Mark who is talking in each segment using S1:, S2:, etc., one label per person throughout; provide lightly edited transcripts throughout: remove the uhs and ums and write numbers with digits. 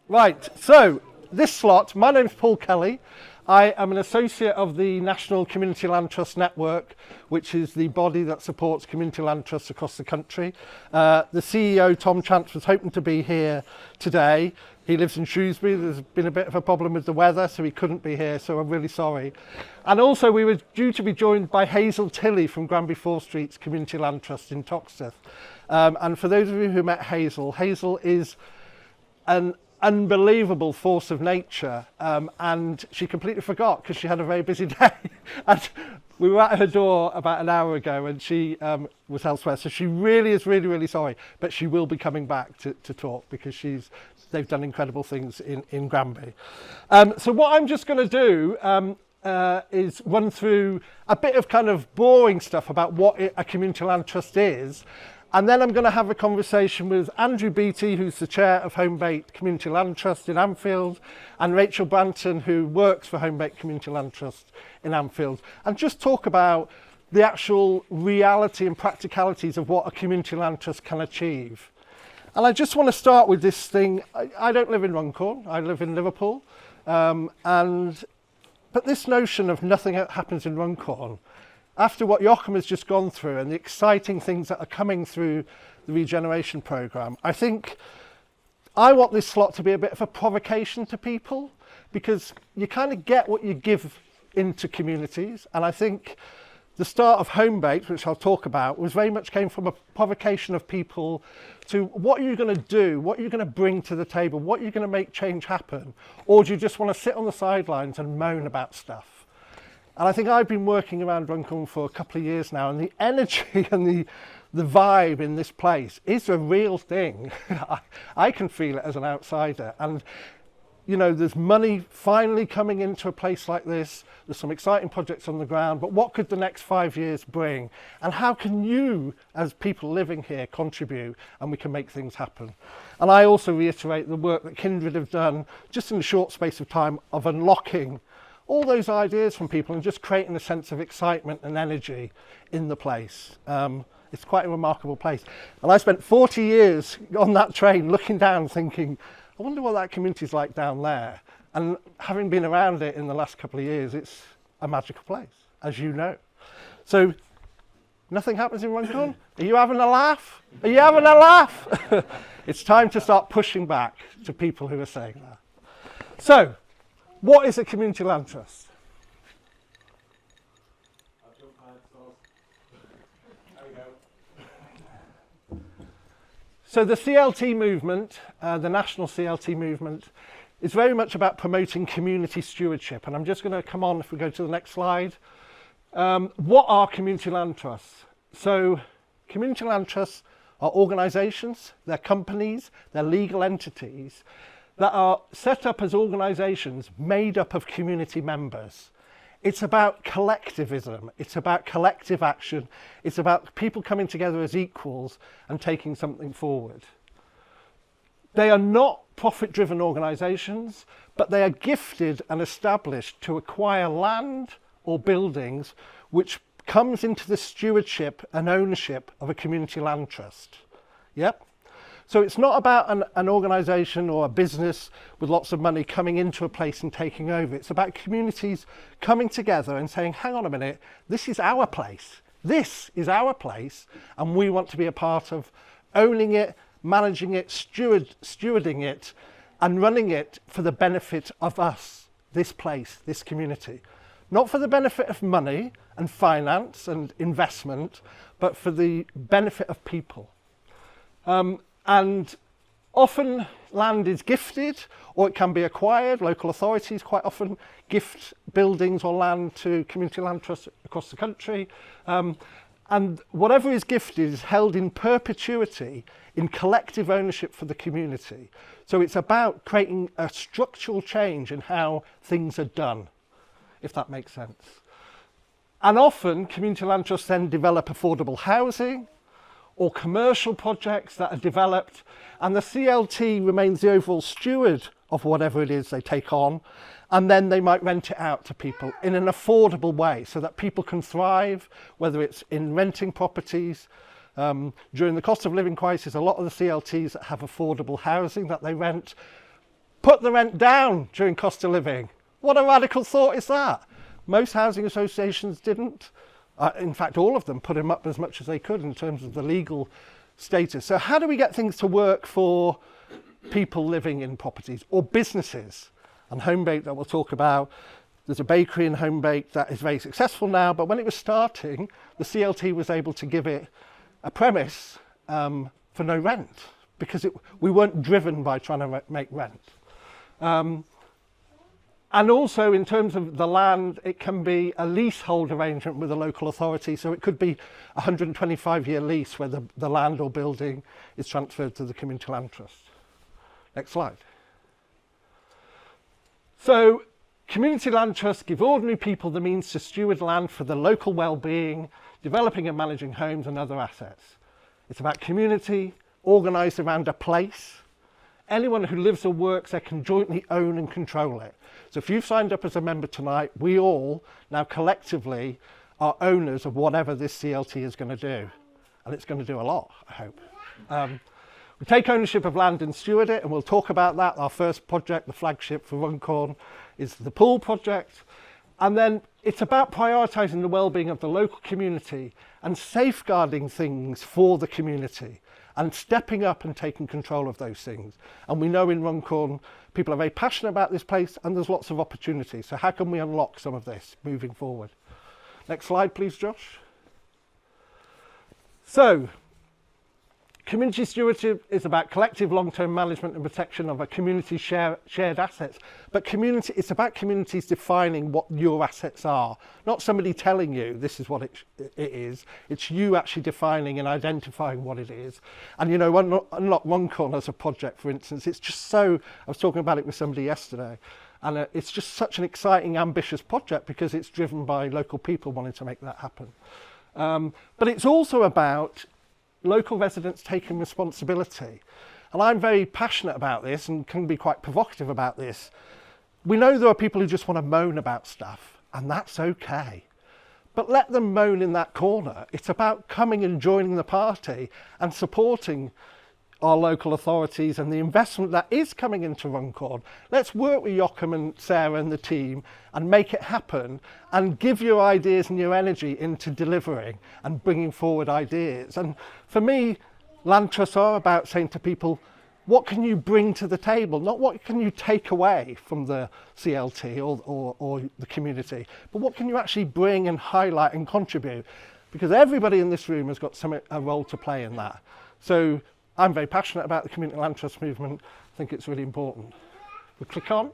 S1: Right, so this slot, my name's Paul Kelly. I am an associate of the National CLT Land Trust Network, which is the body that supports community land trusts across the country. The CEO, Tom Chance, was hoping to be here today. He lives in Shrewsbury. There's been a bit of a problem with the weather, so he couldn't be here, so I'm really sorry. And also we were due to be joined by Hazel Tilley from Granby 4 Street's Community Land Trust in Toxteth. And for those of you who met Hazel, Hazel is an unbelievable force of nature, and she completely forgot because she had a very busy day. And we were at her door about an hour ago and she was elsewhere, so she really is really sorry, but she will be coming back to talk because they've done incredible things in Granby. So what I'm just going to do is run through a bit of kind of boring stuff about what a community land trust is. And then I'm going to have a conversation with Andrew Beatie, who's the chair of Homebaked Community Land Trust in Anfield, and Rachael Branton, who works for Homebaked Community Land Trust in Anfield, and just talk about the actual reality and practicalities of what a community land trust can achieve. And I just want to start with this thing. I don't live in Runcorn, I live in Liverpool, but this notion of nothing happens in Runcorn, after what Joachim has just gone through and the exciting things that are coming through the regeneration programme, I think I want this slot to be a bit of a provocation to people, because you kind of get what you give into communities. And I think the start of Homebaked, which I'll talk about, was very much came from a provocation of people to what are you going to do, what are you going to bring to the table, what are you going to make change happen, or do you just want to sit on the sidelines and moan about stuff? And I think I've been working around Runcorn for a couple of years now, and the energy and the vibe in this place is a real thing. I can feel it as an outsider. And, you know, there's money finally coming into a place like this. There's some exciting projects on the ground, but what could the next 5 years bring? And how can you, as people living here, contribute, and we can make things happen? And I also reiterate the work that Kindred have done just in a short space of time of unlocking all those ideas from people and just creating a sense of excitement and energy in the place. It's quite a remarkable place. And I spent 40 years on that train looking down thinking, I wonder what that community's like down there. And having been around it in the last couple of years, it's a magical place, as you know. So nothing happens in Runcorn? Are you having a laugh? Are you having a laugh? It's time to start pushing back to people who are saying that. So, what is a community land trust? So the CLT movement, the National CLT movement, is very much about promoting community stewardship. And I'm just going to come on, if we go to the next slide. What are community land trusts? So community land trusts are organisations, they're companies, they're legal entities that are set up as organisations made up of community members. It's about collectivism, it's about collective action, it's about people coming together as equals and taking something forward. They are not profit-driven organisations, but they are gifted and established to acquire land or buildings which comes into the stewardship and ownership of a community land trust. Yep. So it's not about an organisation or a business with lots of money coming into a place and taking over. It's about communities coming together and saying, hang on a minute, this is our place. This is our place, and we want to be a part of owning it, managing it, stewarding it, and running it for the benefit of us, this place, this community. Not for the benefit of money and finance and investment, but for the benefit of people. And often land is gifted or it can be acquired. Local authorities quite often gift buildings or land to community land trusts across the country. And whatever is gifted is held in perpetuity in collective ownership for the community. So it's about creating a structural change in how things are done, if that makes sense. And often community land trusts then develop affordable housing or commercial projects that are developed, and the CLT remains the overall steward of whatever it is they take on, and then they might rent it out to people in an affordable way so that people can thrive, whether it's in renting properties, During the cost of living crisis, a lot of the CLTs that have affordable housing that they rent put the rent down during cost of living. What a radical thought is that? Most housing associations didn't. In fact, all of them put them up as much as they could in terms of the legal status. So how do we get things to work for people living in properties or businesses? And Homebaked that we'll talk about, there's a bakery in Homebaked that is very successful now, but when it was starting, the CLT was able to give it a premise for no rent because we weren't driven by trying to make rent. And also in terms of the land, it can be a leasehold arrangement with a local authority. So it could be a 125-year lease where the land or building is transferred to the Community Land Trust. Next slide. So Community Land Trusts give ordinary people the means to steward land for the local well-being, developing and managing homes and other assets. It's about community, organised around a place. Anyone who lives or works there can jointly own and control it. So if you've signed up as a member tonight, we all now collectively are owners of whatever this CLT is going to do. And it's going to do a lot, I hope. We take ownership of land and steward it, and we'll talk about that. Our first project, the flagship for Runcorn, is the pool project. And then it's about prioritising the well-being of the local community and safeguarding things for the community and stepping up and taking control of those things. And we know in Runcorn, people are very passionate about this place and there's lots of opportunities. So how can we unlock some of this moving forward? Next slide, please, Josh. So, community stewardship is about collective long-term management and protection of a community's shared assets. But it's about communities defining what your assets are, not somebody telling you this is what it is. It's you actually defining and identifying what it is. And you know, Unlock Runcorn as a project, for instance, it's just so, I was talking about it with somebody yesterday, and it's just such an exciting, ambitious project because it's driven by local people wanting to make that happen. But it's also about local residents taking responsibility. And I'm very passionate about this and can be quite provocative about this. We know there are people who just want to moan about stuff, and that's okay. But let them moan in that corner. It's about coming and joining the party and supporting our local authorities and the investment that is coming into Runcorn. Let's work with Joachim and Sarah and the team and make it happen and give your ideas and your energy into delivering and bringing forward ideas. And for me, land trusts are about saying to people, what can you bring to the table? Not what can you take away from the CLT or the community, but what can you actually bring and highlight and contribute? Because everybody in this room has got a role to play in that. So I'm very passionate about the Community Land Trust movement. I think it's really important. We'll click on.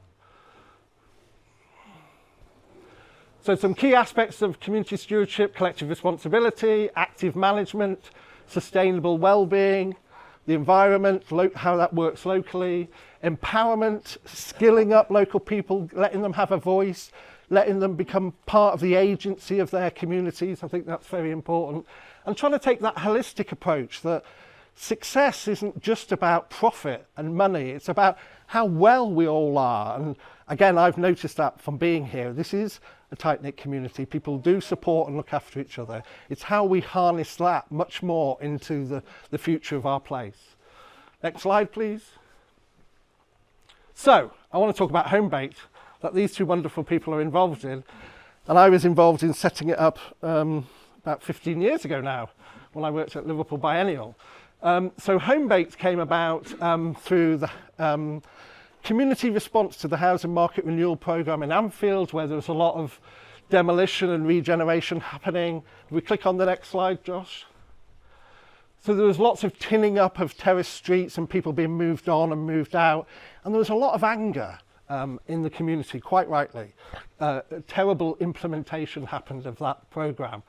S1: So some key aspects of community stewardship: collective responsibility, active management, sustainable well-being, the environment, how that works locally, empowerment, skilling up local people, letting them have a voice, letting them become part of the agency of their communities. I think that's very important. And trying to take that holistic approach that success isn't just about profit and money, it's about how well we all are. And again, I've noticed that from being here. This is a tight-knit community. People do support and look after each other. It's how we harness that much more into the future of our place. Next slide, please. So, I want to talk about Homebaked, that these two wonderful people are involved in. And I was involved in setting it up about 15 years ago now, when I worked at Liverpool Biennial. So Homebaked came about through the community response to the housing market renewal programme in Anfield, where there was a lot of demolition and regeneration happening. We click on the next slide, Josh. So there was lots of tinning up of terrace streets and people being moved on and moved out. And there was a lot of anger in the community, quite rightly. A terrible implementation happened of that programme.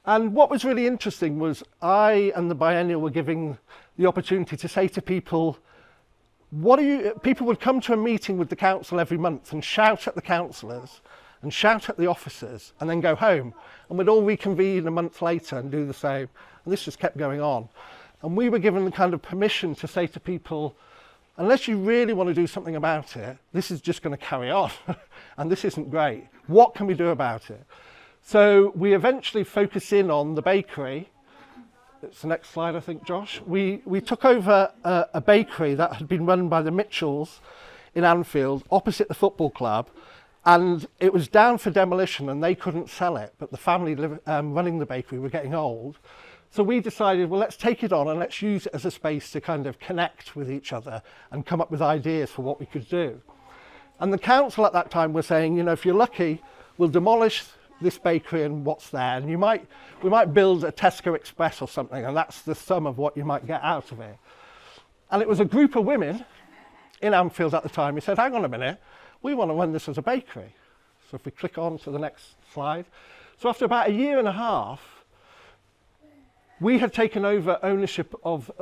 S1: And what was really interesting was I and the Biennial were giving the opportunity to say to people, people would come to a meeting with the council every month and shout at the councillors and shout at the officers and then go home. And we'd all reconvene a month later and do the same. And this just kept going on. And we were given the kind of permission to say to people, unless you really want to do something about it, this is just going to carry on. And this isn't great. What can we do about it? So we eventually focus in on the bakery it's the next slide, I think, Josh. We took over a bakery that had been run by the Mitchells in Anfield, opposite the football club, and it was down for demolition and they couldn't sell it, but the family running the bakery were getting old. So we decided, well, let's take it on and let's use it as a space to kind of connect with each other and come up with ideas for what we could do. And the council at that time were saying, you know, if you're lucky, we'll demolish this bakery and what's there, and we might build a Tesco Express or something, and that's the sum of what you might get out of it. And it was a group of women in Anfield at the time who said, hang on a minute, we want to run this as a bakery. So if we click on to the next slide. So after about a year and a half, we had taken over ownership of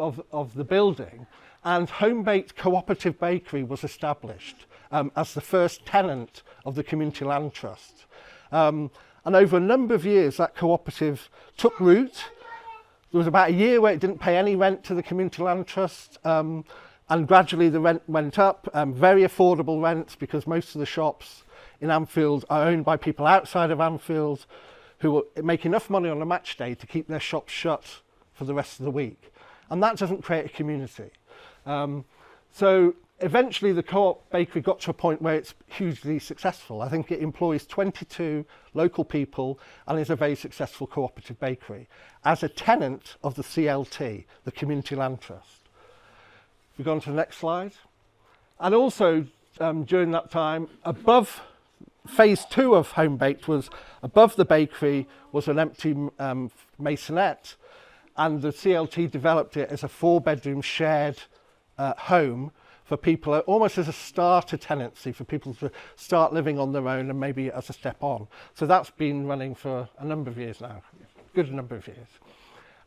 S1: the building, and Homebaked Cooperative Bakery was established as the first tenant of the Community Land Trust. And over a number of years, that cooperative took root. There was about a year where it didn't pay any rent to the Community Land Trust, and gradually the rent went up, very affordable rents, because most of the shops in Anfield are owned by people outside of Anfield who make enough money on a match day to keep their shops shut for the rest of the week. And that doesn't create a community. So eventually the co-op bakery got to a point where it's hugely successful. I think it employs 22 local people and is a very successful cooperative bakery as a tenant of the CLT, the Community Land Trust. We go on to the next slide. And also during that time, above phase 2 of Homebaked was above the bakery was an empty maisonette, and the CLT developed it as a 4-bedroom shared home for people, almost as a starter tenancy for people to start living on their own and maybe as a step on. So that's been running for a number of years now, good number of years.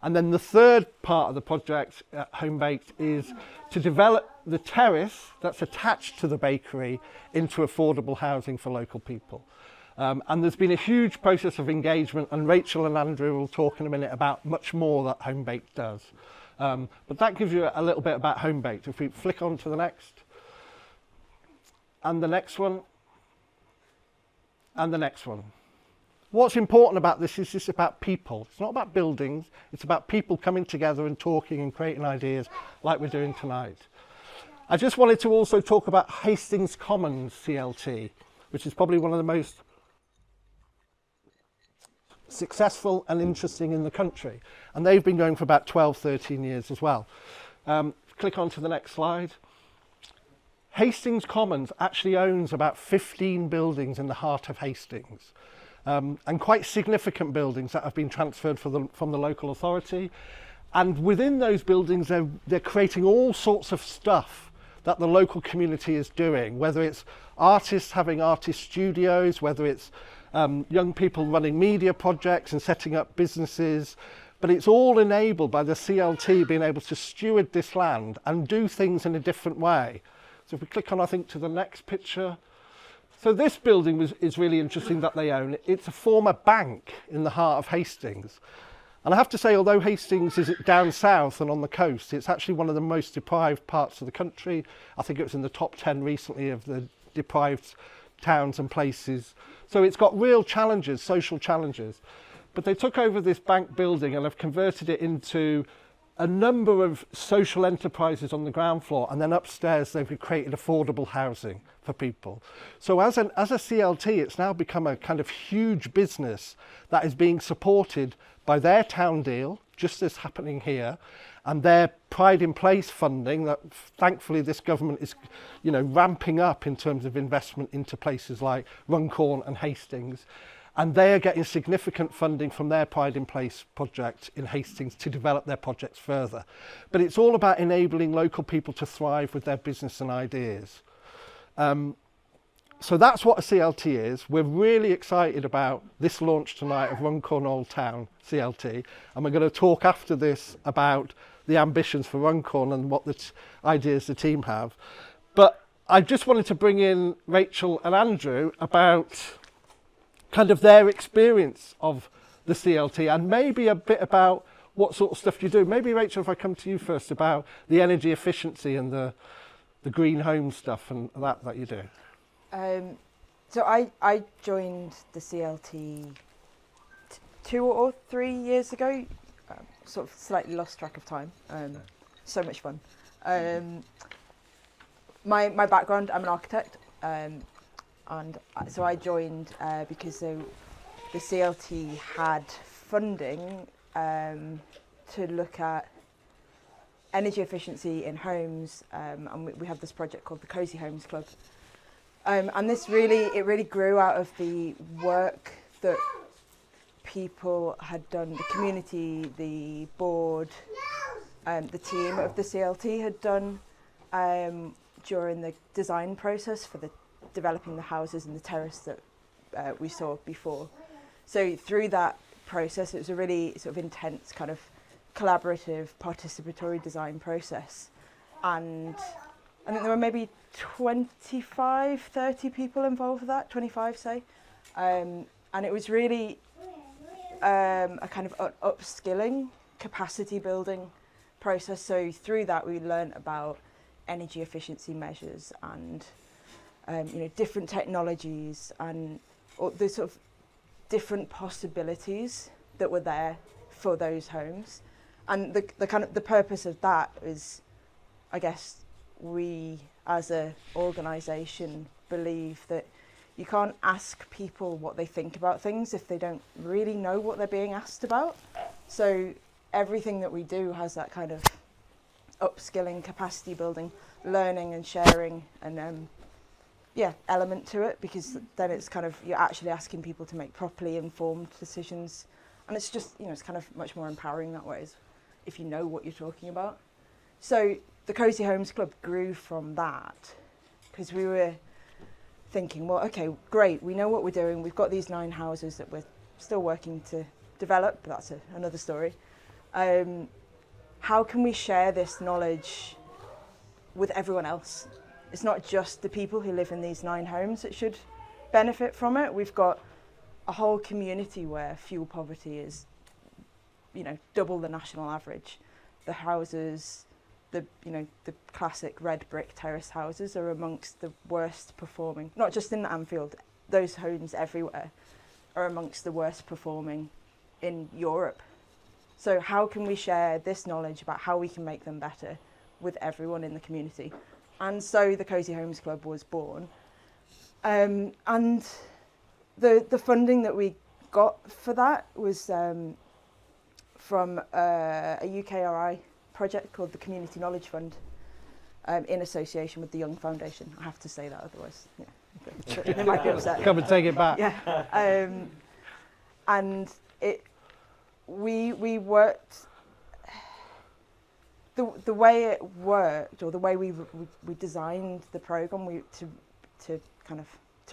S1: And then the third part of the project at Homebaked is to develop the terrace that's attached to the bakery into affordable housing for local people. And there's been a huge process of engagement, and Rachael and Andrew will talk in a minute about much more that Homebaked does. But that gives you a little bit about Homebaked. If we flick on to the next, and the next one, and the next one. What's important about this is it's about people. It's not about buildings, it's about people coming together and talking and creating ideas like we're doing tonight. I just wanted to also talk about Hastings Commons CLT, which is probably one of the most successful and interesting in the country. And they've been going for about 12, 13 years as well. Click on to the next slide. Hastings Commons actually owns about 15 buildings in the heart of Hastings. And quite significant buildings that have been transferred from the local authority. And within those buildings, they're creating all sorts of stuff that the local community is doing, whether it's artists having artist studios, whether it's young people running media projects and setting up businesses, but it's all enabled by the CLT being able to steward this land and do things in a different way. So if we click on, I think, to the next picture. So this building is really interesting that they own. It's a former bank in the heart of Hastings. And I have to say, although Hastings is down south and on the coast, it's actually one of the most deprived parts of the country. I think it was in the top 10 recently of the deprived towns and places. So it's got real challenges, social challenges. But they took over this bank building and have converted it into a number of social enterprises on the ground floor, and then upstairs they've created affordable housing for people. So as a CLT, it's now become a kind of huge business that is being supported by their town deal, just as happening here, and their Pride in Place funding that thankfully this government is, you know, ramping up in terms of investment into places like Runcorn and Hastings. And they are getting significant funding from their Pride in Place project in Hastings to develop their projects further. But it's all about enabling local people to thrive with their business and ideas. So that's what a CLT is. We're really excited about this launch tonight of Runcorn Old Town CLT. And we're going to talk after this about the ambitions for Runcorn and what the ideas the team have. But I just wanted to bring in Rachael and Andrew about kind of their experience of the CLT and maybe a bit about what sort of stuff you do. Maybe Rachael, if I come to you first about the energy efficiency and the green home stuff and that you do.
S2: So I joined the CLT 2 or 3 years ago. sort of slightly lost track of time. So much fun. My background, I'm an architect, and so I joined because the CLT had funding to look at energy efficiency in homes, and we have this project called the Cozy Homes Club. And this really grew out of the work that people had done, the community, the board, the team of the CLT had done during the design process for developing the houses and the terrace that we saw before. So through that process, it was a really sort of intense kind of collaborative, participatory design process. And I think there were maybe 25, 30 people involved with that, 25 say. And it was really a kind of upskilling, capacity building process. So through that we learned about energy efficiency measures and different technologies and the sort of different possibilities that were there for those homes. And the kind of the purpose of that is, I guess, we as a organisation believe that you can't ask people what they think about things if they don't really know what they're being asked about. So everything that we do has that kind of upskilling, capacity building, learning and sharing and element to it, because then it's kind of, you're actually asking people to make properly informed decisions, and it's just, it's kind of much more empowering that way if you know what you're talking about. So the Cozy Homes Club grew from that because we were thinking, well, okay, great, we know what we're doing, we've got these 9 houses that we're still working to develop, but that's another story. How can we share this knowledge with everyone else? It's not just the people who live in these 9 homes that should benefit from it. We've got a whole community where fuel poverty is, double the national average. The houses, the classic red brick terrace houses are amongst the worst performing, not just in Anfield, those homes everywhere are amongst the worst performing in Europe. So how can we share this knowledge about how we can make them better with everyone in the community? And so the Cozy Homes Club was born. And the funding that we got for that was from a UKRI project called the Community Knowledge Fund, in association with the Young Foundation. I have to say that, otherwise they might be upset.
S1: Come and take it back.
S2: Yeah. And we worked, the way it worked, or the way we designed the programme to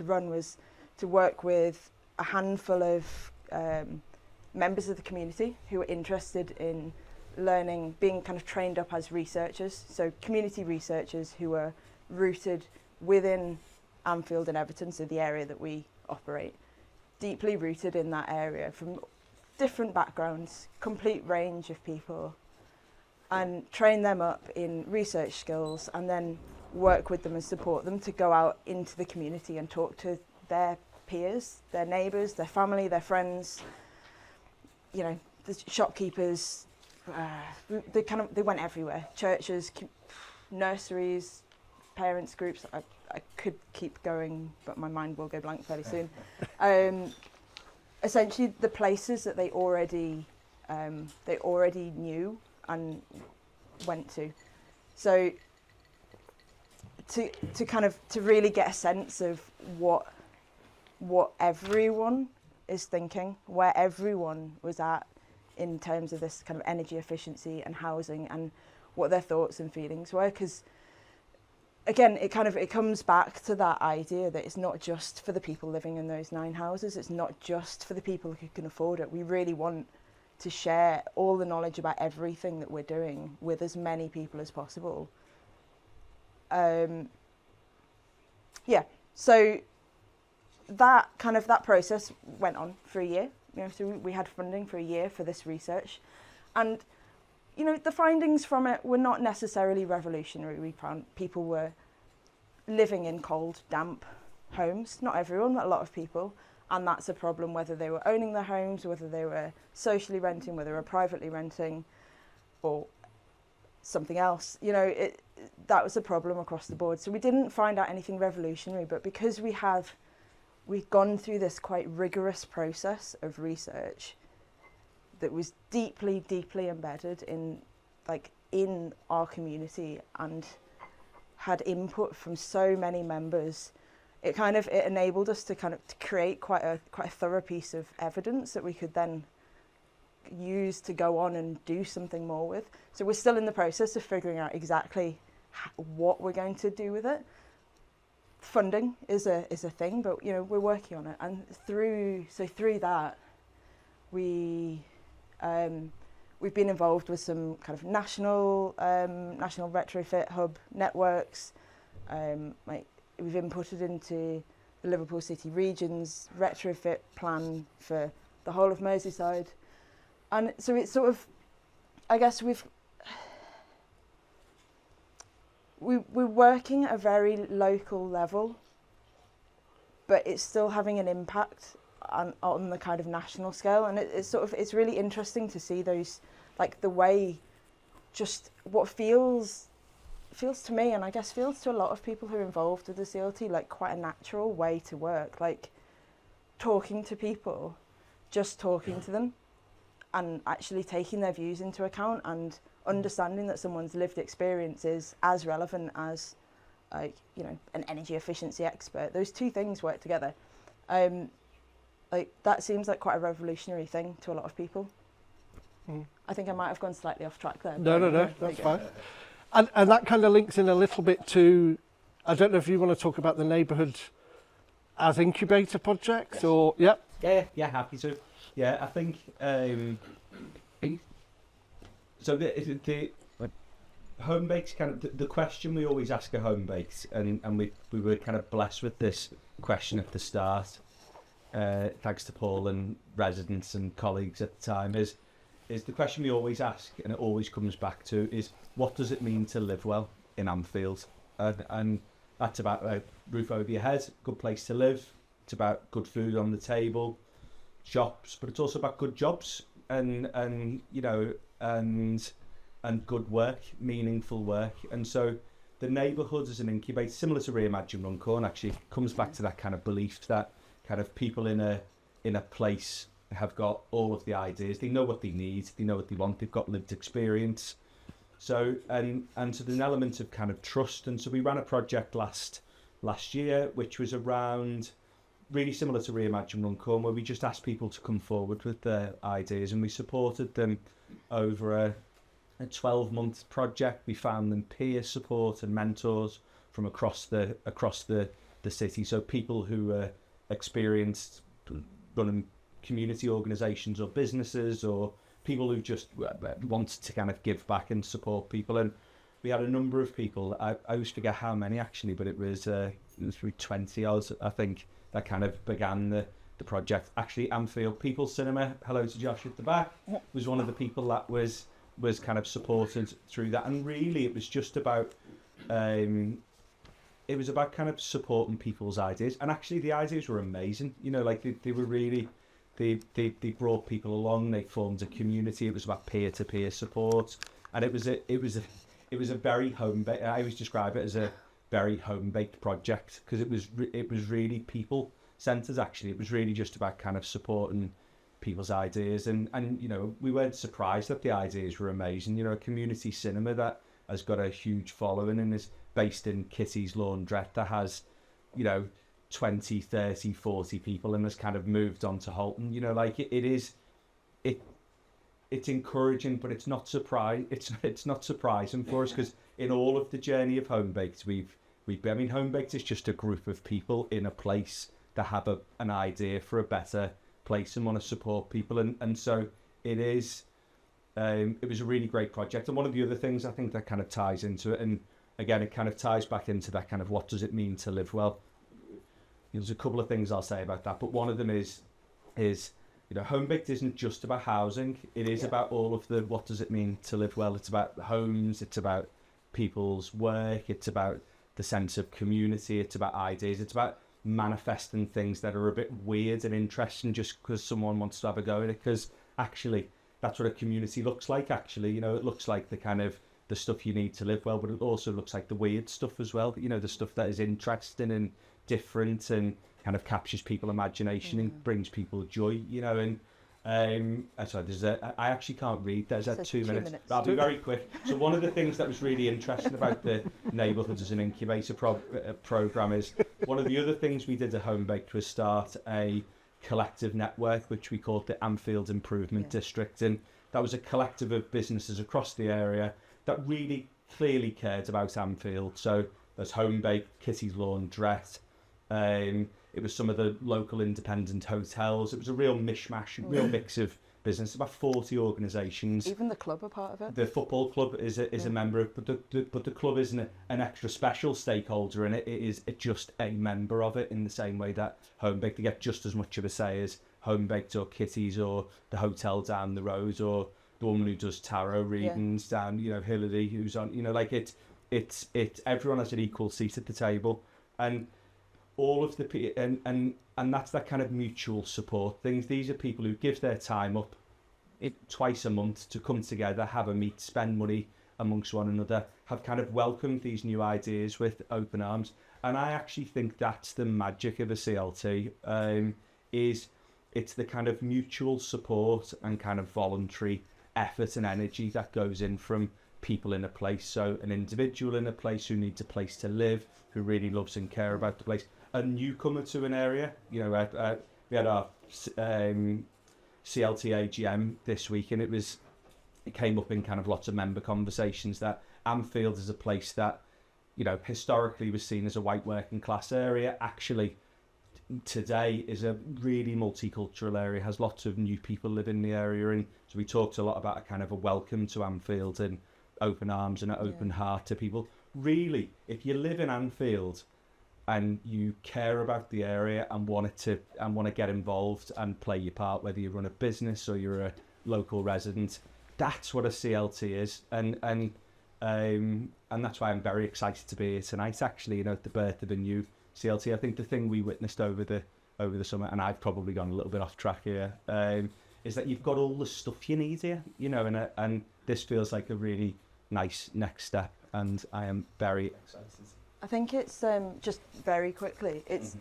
S2: run, was to work with a handful of members of the community who were interested in learning, being kind of trained up as researchers. So community researchers who are rooted within Anfield and Everton, so the area that we operate, deeply rooted in that area from different backgrounds, complete range of people, and train them up in research skills, and then work with them and support them to go out into the community and talk to their peers, their neighbours, their family, their friends, the shopkeepers. They went everywhere. Churches, nurseries, parents groups. I could keep going, but my mind will go blank fairly soon. Essentially, the places that they already knew and went to. So to really get a sense of what everyone is thinking, where everyone was at in terms of this kind of energy efficiency and housing, and what their thoughts and feelings were. Because again, it comes back to that idea that it's not just for the people living in those 9 houses, it's not just for the people who can afford it. We really want to share all the knowledge about everything that we're doing with as many people as possible. So that process went on for a year. So we had funding for a year for this research, and the findings from it were not necessarily revolutionary. We found people were living in cold, damp homes, not everyone, but a lot of people, And that's a problem whether they were owning their homes, whether they were socially renting, whether they were privately renting, or something else. You know, that was a problem across the board. So we didn't find out anything revolutionary, but because we've gone through this quite rigorous process of research that was deeply, deeply embedded in our community and had input from so many members, it enabled us to create quite a thorough piece of evidence that we could then use to go on and do something more with. So we're still in the process of figuring out exactly what we're going to do with it. Funding is a thing, but you know, we're working on it, and through that we've been involved with some kind of national retrofit hub networks. We've inputted into the Liverpool City Region's retrofit plan for the whole of Merseyside, and so it's sort of, I guess we're working at a very local level, but it's still having an impact on the kind of national scale, and it's really interesting to see those, like the way, just what feels to me, and I guess feels to a lot of people who are involved with the CLT, like quite a natural way to work, like talking to people, just talking to them, and actually taking their views into account, and understanding that someone's lived experience is as relevant as, like, you know, an energy efficiency expert. Those two things work together. Like that seems like quite a revolutionary thing to a lot of people. I think I might have gone slightly off track there.
S1: No, that's fine. And that kind of links in a little bit to, I don't know if you want to talk about the neighbourhood as incubator projects, or
S3: Yeah, happy to. Yeah, I think so. The Homebaked kind of the question we always ask a Homebaked, and we were kind of blessed with this question at the start, thanks to Paul and residents and colleagues at the time, is the question we always ask, and it always comes back to, is what does it mean to live well in Anfield? And that's about a roof over your head, good place to live. It's about good food on the table, shops, but it's also about good jobs and you know, and good work, meaningful work. And so the neighbourhood as an incubator, similar to Reimagine Runcorn, actually comes back to that kind of belief that kind of people in a place have got all of the ideas, they know what they need, they know what they want, they've got lived experience. So and so there's an element of kind of trust. And so we ran a project last year which was around, really similar to Reimagine Runcorn, where we just asked people to come forward with their ideas, and we supported them over a 12-month project. We found them peer support and mentors from across the city, so people who are experienced running community organisations or businesses, or people who just want to kind of give back and support people. And we had a number of people, I always forget how many actually, but it was 20 odd, I think, that kind of began the project. Actually, Anfield People's Cinema, hello to Josh at the back, was one of the people that was kind of supported through that. And really it was just about kind of supporting people's ideas. And actually the ideas were amazing, you know, like they were really, they brought people along, they formed a community. It was about peer-to-peer support, and it was a very home-baked, I always describe it as a very home-baked project, because it was really people-centred. Actually, it was really just about kind of supporting people's ideas, and you know, we weren't surprised that the ideas were amazing. You know, a community cinema that has got a huge following and is based in Kitty's Laundrette, that has, you know, 20, 30, 40 people, and has kind of moved on to Holton. You know, like it's encouraging, but it's not not surprising for us, because in all of the journey of Homebaked, I mean, Homebaked is just a group of people in a place that have an idea for a better place and want to support people, and so it is. It was a really great project, and one of the other things I think that kind of ties into it, and again, it kind of ties back into that kind of what does it mean to live well. There's a couple of things I'll say about that, but one of them is you know, Homebaked isn't just about housing. It is about all of the what does it mean to live well. It's about homes. It's about people's work. It's about the sense of community. It's about ideas. It's about manifesting things that are a bit weird and interesting just because someone wants to have a go at it, because actually that's what a community looks like. Actually, you know, it looks like the kind of the stuff you need to live well, but it also looks like the weird stuff as well, you know, the stuff that is interesting and different and kind of captures people's imagination and brings people joy, you know. And sorry, I actually can't read. There's 2 minutes. I'll be very quick. So one of the things that was really interesting about the Neighbourhoods as an Incubator programme is one of the other things we did at Homebaked was start a collective network, which we called the Anfield Improvement District. And that was a collective of businesses across the area that really clearly cared about Anfield. So there's Homebaked, Kitty's Laundrette, it was some of the local independent hotels. It was a real mishmash, real mix of business, about 40 organisations.
S2: Even the club are part of it.
S3: The football club is a member of, but the club isn't an extra special stakeholder in it. It is just a member of it, in the same way that Homebaked, they get just as much of a say as Homebaked or Kitty's or the hotel down the road, or the woman who does tarot readings down, you know, Hillary, who's on, you know, like it's everyone has an equal seat at the table. And all of the and that's that kind of mutual support things. These are people who give their time up twice a month to come together, have a meet, spend money amongst one another, have kind of welcomed these new ideas with open arms. And I actually think that's the magic of a CLT, is it's the kind of mutual support and kind of voluntary effort and energy that goes in from people in a place. So an individual in a place who needs a place to live, who really loves and care about the place, a newcomer to an area. You know, we had our CLT AGM this week, and it came up in kind of lots of member conversations that Anfield is a place that, you know, historically was seen as a white working class area. Actually, today is a really multicultural area, has lots of new people live in the area, and so we talked a lot about a kind of a welcome to Anfield and open arms and an open heart to people. Really, if you live in Anfield and you care about the area and want to get involved and play your part, whether you run a business or you're a local resident, that's what a CLT is. And that's why I'm very excited to be here tonight, actually, you know, at the birth of a new CLT. I think the thing we witnessed over the summer, and I've probably gone a little bit off track here, is that you've got all the stuff you need here, you know, and this feels like a really nice next step, and I am very excited.
S2: I think it's just very quickly. It's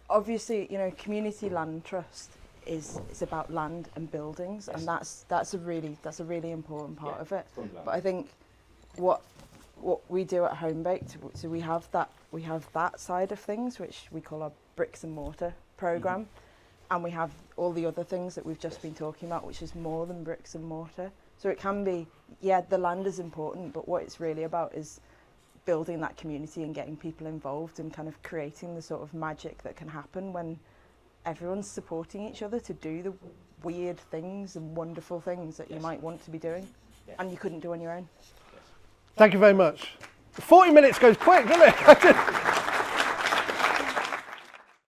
S2: obviously, you know, community land trust is about land and buildings, and that's a really important part of it. But I think what we do at Homebaked, so we have that side of things, which we call our bricks and mortar program, and we have all the other things that we've just been talking about, which is more than bricks and mortar. So it can be, the land is important, but what it's really about is building that community and getting people involved and kind of creating the sort of magic that can happen when everyone's supporting each other to do the weird things and wonderful things that you might want to be doing and you couldn't do on your own.
S1: Thank you very much. 40 minutes goes quick, doesn't it?